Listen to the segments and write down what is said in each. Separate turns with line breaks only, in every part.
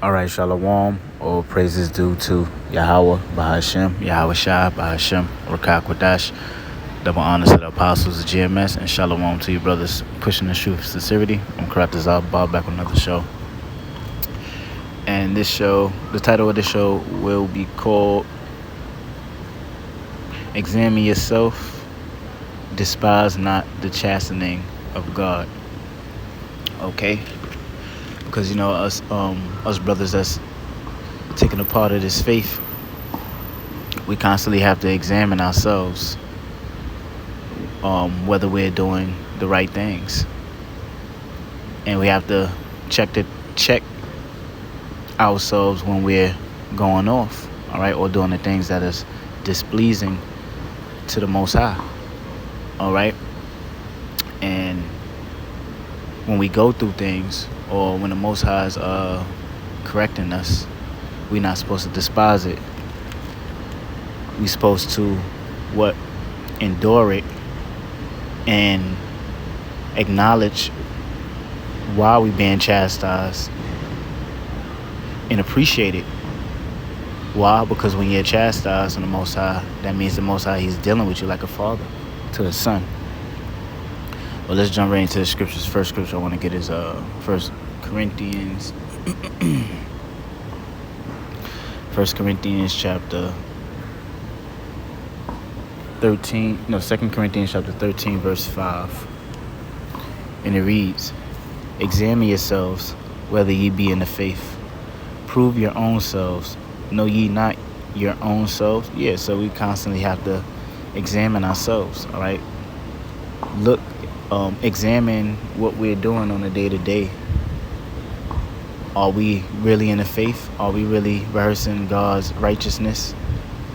All right, Shalom. All praises due to Yahweh, Bahashem, Yahweh Shai, Bahashem, Rakak Kwadash. Double honors to the apostles of GMS, and Shalom to you brothers pushing the truth with sincerity. I'm Karat Bob back with another show. And this show, the title of the show will be called Examine Yourself, Despise Not the Chastening of God. Okay? Because us brothers that's taking a part of this faith, we constantly have to examine ourselves, whether we're doing the right things, and we have to check ourselves when we're going off, all right, or doing the things that is displeasing to the Most High, all right. And when we go through things, or when the Most High is correcting us, we're not supposed to despise it. We're supposed to endure it and acknowledge why we're being chastised and appreciate it. Why? Because when you're chastised on the Most High, that means the Most High, He's dealing with you like a father to His son. Well, let's jump right into the scriptures. First scripture I want to get is 1 Corinthians. 1 Corinthians chapter 13. No, 2 Corinthians chapter 13, verse 5. And it reads, Examine yourselves, whether ye be in the faith. Prove your own selves. Know ye not your own selves? Yeah, so we constantly have to examine ourselves, all right? Look, examine what we're doing on a day-to-day. Are we really in the faith? Are we really rehearsing God's righteousness?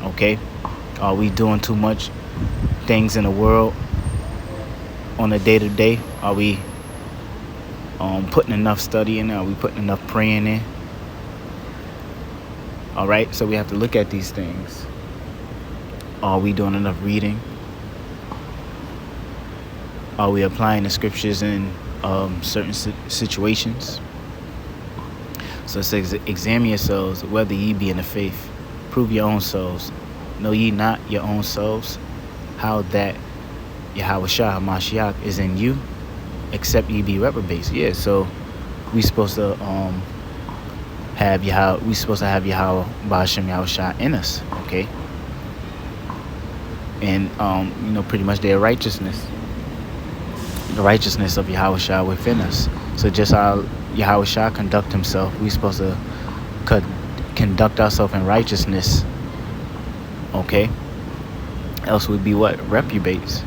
Okay? Are we doing too much things in the world on a day-to-day? Are we putting enough study in? Are we putting enough praying in? All right? So we have to look at these things. Are we doing enough reading? Are we applying the scriptures in certain situations? So it says, examine yourselves, whether ye be in the faith. Prove your own selves. Know ye not your own selves, how that Yahweh Shai HaMashiach is in you, except ye be reprobates. Yeah, so we supposed to have Yahweh Bahashem Yahweh Shai in us, okay? And pretty much their righteousness. The righteousness of Yahweh Shai within us. So just how Yahweh Shai conduct himself, we supposed to conduct ourselves in righteousness, okay? Else we'd be what? Reprobates,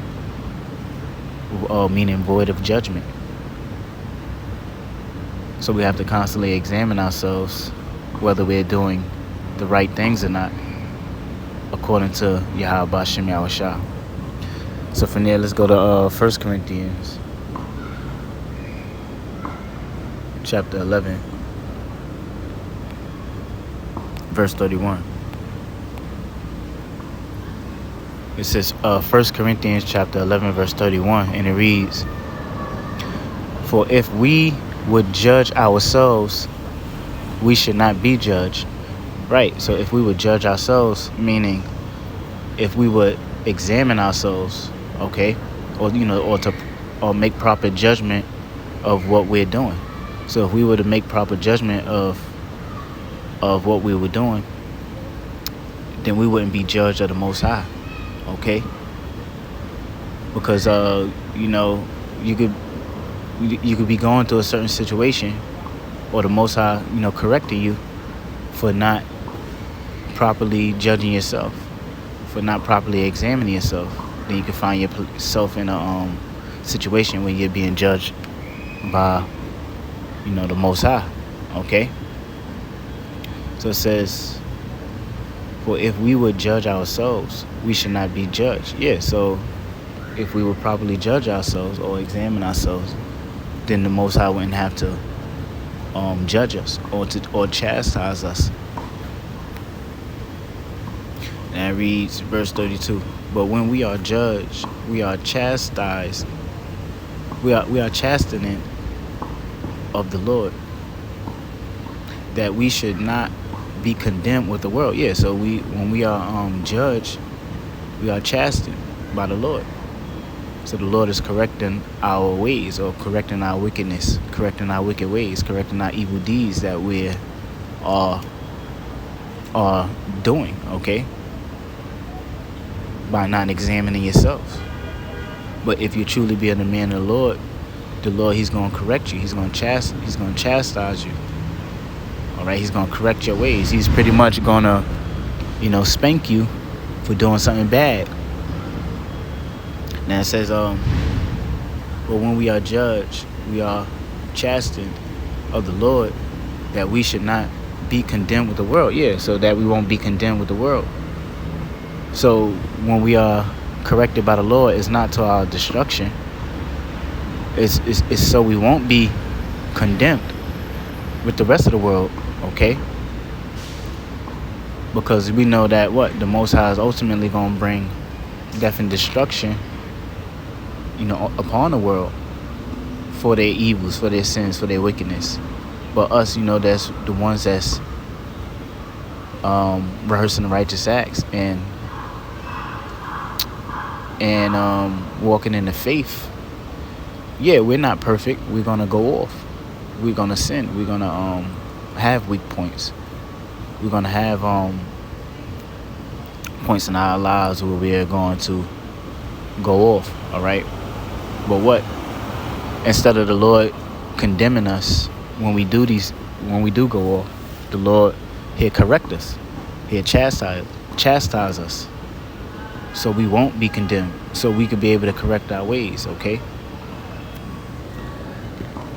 meaning void of judgment. So we have to constantly examine ourselves whether we're doing the right things or not, according to Yahweh Bashem Yahweh Shai. So from there, let's go to 1 Corinthians chapter 11, verse 31. It says 1 Corinthians chapter 11, verse 31, and it reads, For if we would judge ourselves, we should not be judged. Right, so if we would judge ourselves, meaning if we would examine ourselves, okay, or make proper judgment of what we're doing. So if we were to make proper judgment of what we were doing, then we wouldn't be judged of the Most High, okay? Because you could be going through a certain situation, or the Most High correcting you for not properly judging yourself, for not properly examining yourself. Then you can find yourself in a situation where you're being judged by the Most High, okay? So it says, for if we would judge ourselves, we should not be judged. Yeah, so if we would properly judge ourselves or examine ourselves, then the Most High wouldn't have to judge us or chastise us. And it reads verse 32. But when we are judged, we are chastised. We are chastening of the Lord. that we should not be condemned with the world. Yeah, so when we are judged, we are chastened by the Lord. So the Lord is correcting our ways, or correcting our wickedness, correcting our wicked ways, correcting our evil deeds that we are doing, okay? By not examining yourselves. But if you truly be a man of the Lord, He's going to correct you. He's going to chastise you. All right, He's going to correct your ways. He's pretty much going to, spank you for doing something bad. Now it says, but when we are judged, we are chastened of the Lord, that we should not be condemned with the world. Yeah, so that we won't be condemned with the world. So when we are corrected by the Lord, it's not to our destruction. It's so we won't be condemned with the rest of the world, okay? Because we know that the Most High is ultimately going to bring death and destruction, upon the world for their evils, for their sins, for their wickedness. But us, that's the ones that's rehearsing the righteous acts and walking in the faith. Yeah, we're not perfect. We're gonna go off. We're gonna sin. We're gonna have weak points. We're gonna have points in our lives where we're going to go off. All right. But instead of the Lord condemning us when we do go off, the Lord, He'll correct us. He'll chastise us, so we won't be condemned, so we could be able to correct our ways, okay?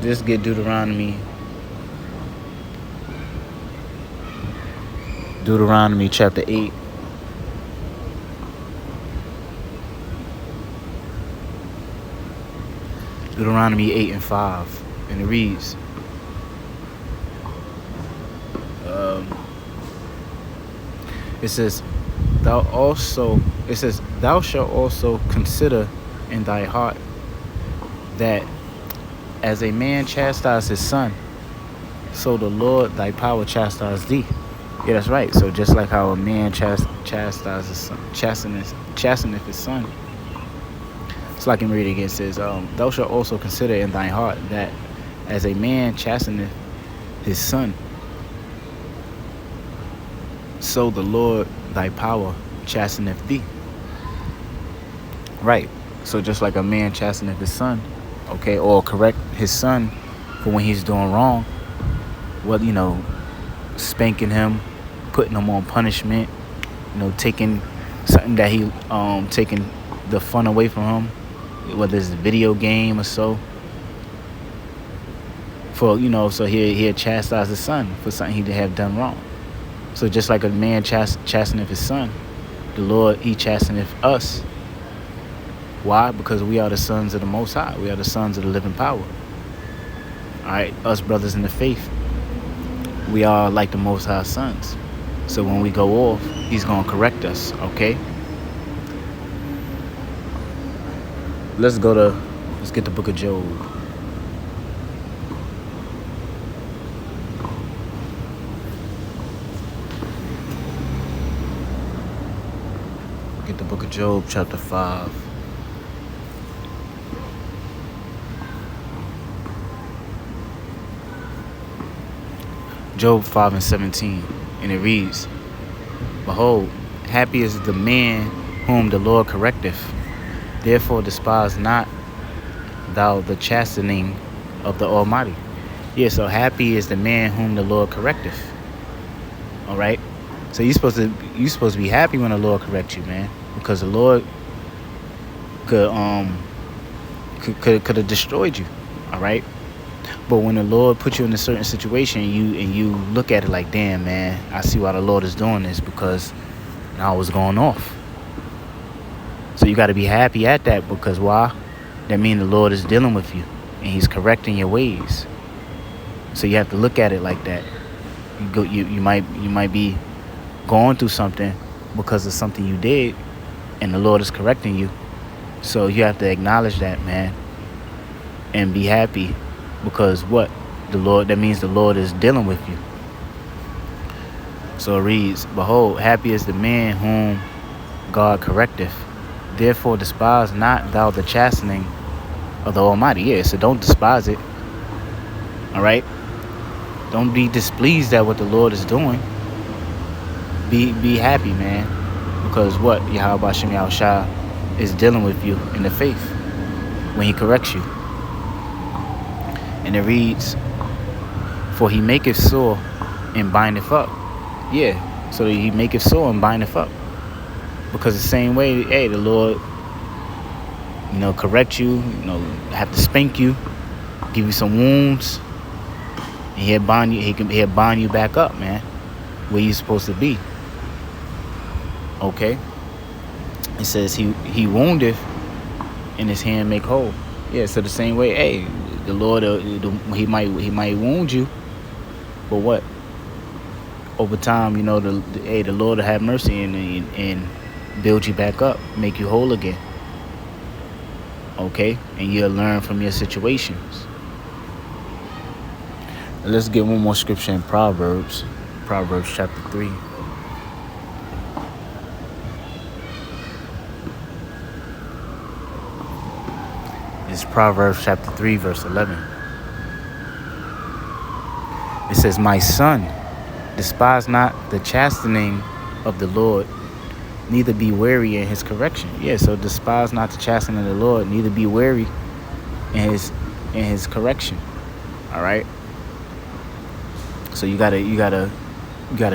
Let's get Deuteronomy chapter 8. Deuteronomy 8 and 5. And it reads, it says, thou shalt also consider in thy heart that as a man chastises his son, so the Lord thy power chastise thee. Yeah, that's right. So just like how a man chastises his son, chasteneth his son. So I can read it again. It says, thou shalt also consider in thy heart that as a man chasteneth his son, so the Lord thy power chasteneth thee. Right. So just like a man chasteneth his son, okay, or correct his son for when he's doing wrong, spanking him, putting him on punishment, taking something that he taking the fun away from him, whether it's a video game or so. So he'll chastise his son for something he have done wrong. So just like a man chasteneth his son, the Lord, He chasteneth us. Why? Because we are the sons of the Most High. We are the sons of the living power. All right, us brothers in the faith, we are like the Most High sons. So when we go off, He's going to correct us, okay? Let's get the book of Job. Get the book of Job, chapter 5. Job 5 and 17. And it reads, behold, happy is the man whom the Lord correcteth. Therefore despise not thou the chastening of the Almighty. Yeah, so happy is the man whom the Lord correcteth. All right? So you're supposed to be happy when the Lord corrects you, man, because the Lord could have destroyed you, all right? But when the Lord put you in a certain situation, you look at it like, damn, man, I see why the Lord is doing this, because now I was going off. So you got to be happy at that, because why? That means the Lord is dealing with you and He's correcting your ways. So you have to look at it like that. You might be going through something because of something you did, and the Lord is correcting you. So you have to acknowledge that, man, and be happy, because that means the Lord is dealing with you. So it reads, Behold, happy is the man whom God correcteth. Therefore despise not thou the chastening of the Almighty. Yeah, so don't despise it. All right? Don't be displeased at what the Lord is doing. Be happy, man. Because what? Yahweh Shem Yahushua is dealing with you in the faith when he corrects you. And it reads, For he maketh sore and bindeth up. Yeah, so he maketh sore and bindeth up. Because the same way, hey, the Lord, correct you, have to spank you, give you some wounds, and he'll bind you back up, man, where you're supposed to be. Okay? It says he woundeth and his hand make whole. Yeah, so the same way, hey, the Lord, he might wound you, but what? Over time, the Lord will have mercy and build you back up, make you whole again. Okay? And you'll learn from your situations. Let's get one more scripture in Proverbs. Proverbs chapter 3. It's Proverbs chapter 3, verse 11. It says, My son, despise not the chastening of the Lord, neither be weary in his correction. Yeah, so despise not the chastening of the Lord, neither be weary in his correction. All right. So you gotta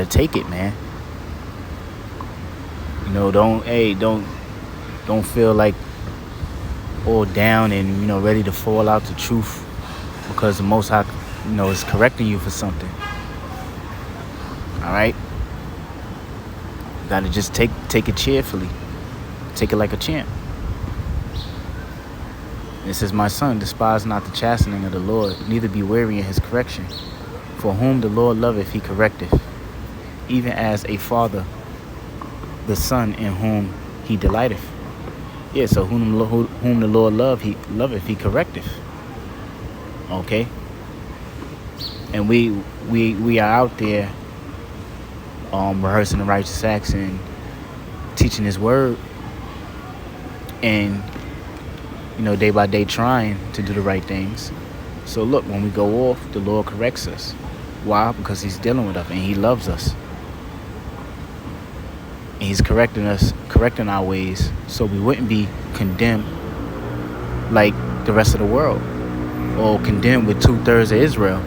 take it, man. Don't feel like all down and ready to fall out the truth because the Most High is correcting you for something. All right. You gotta just take it cheerfully. Take it like a champ. It says, My son, despise not the chastening of the Lord, neither be weary in his correction. For whom the Lord loveth, he correcteth, even as a father the son in whom he delighteth. Yeah, so whom the Lord loveth, he correcteth. Okay? And we are out there rehearsing the righteous acts and teaching his word, and day by day trying to do the right things. So look, when we go off, the Lord corrects us. Why? Because he's dealing with us and he loves us. And he's correcting our ways so we wouldn't be condemned like the rest of the world, or condemned with 2/3 of Israel.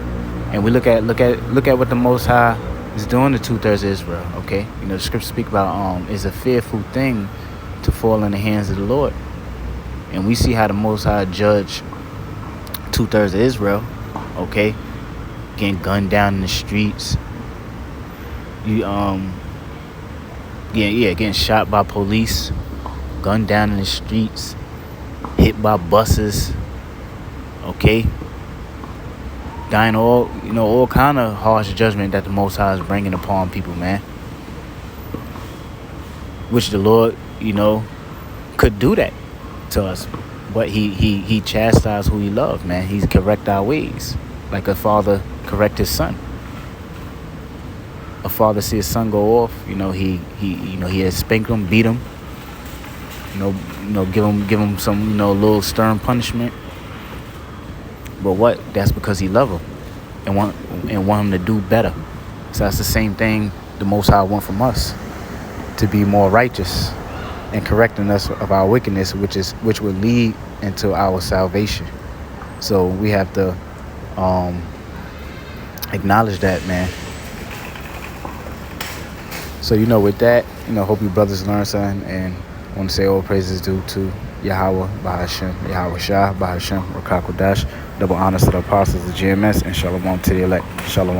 And we look at what the Most High is doing to 2/3 of Israel. Okay, the scriptures speak about it's a fearful thing to fall in the hands of the Lord. And we see how the Most High judge 2/3 of Israel. Okay, getting gunned down in the streets. Getting shot by police, gunned down in the streets, hit by buses. Okay, dying all kind of harsh judgment that the Most High is bringing upon people, man. Which the Lord, could do that to us, but he chastised who he loved, man. He correct our ways, like a father correct his son. A father see his son go off, he has spanked him, beat him, give him some little stern punishment. But what? That's because he love him and want him to do better. So that's the same thing the Most High want from us, to be more righteous and correcting us of our wickedness, which will lead into our salvation. So we have to acknowledge that, man. So with that, hope you brothers learn something, and I want to say all praises due to Yahweh, Bahashem, Yahweh Shah, Bahashem, Rakakodash. Double honors to the apostles of GMS, and Shalom to the elect. Shalom.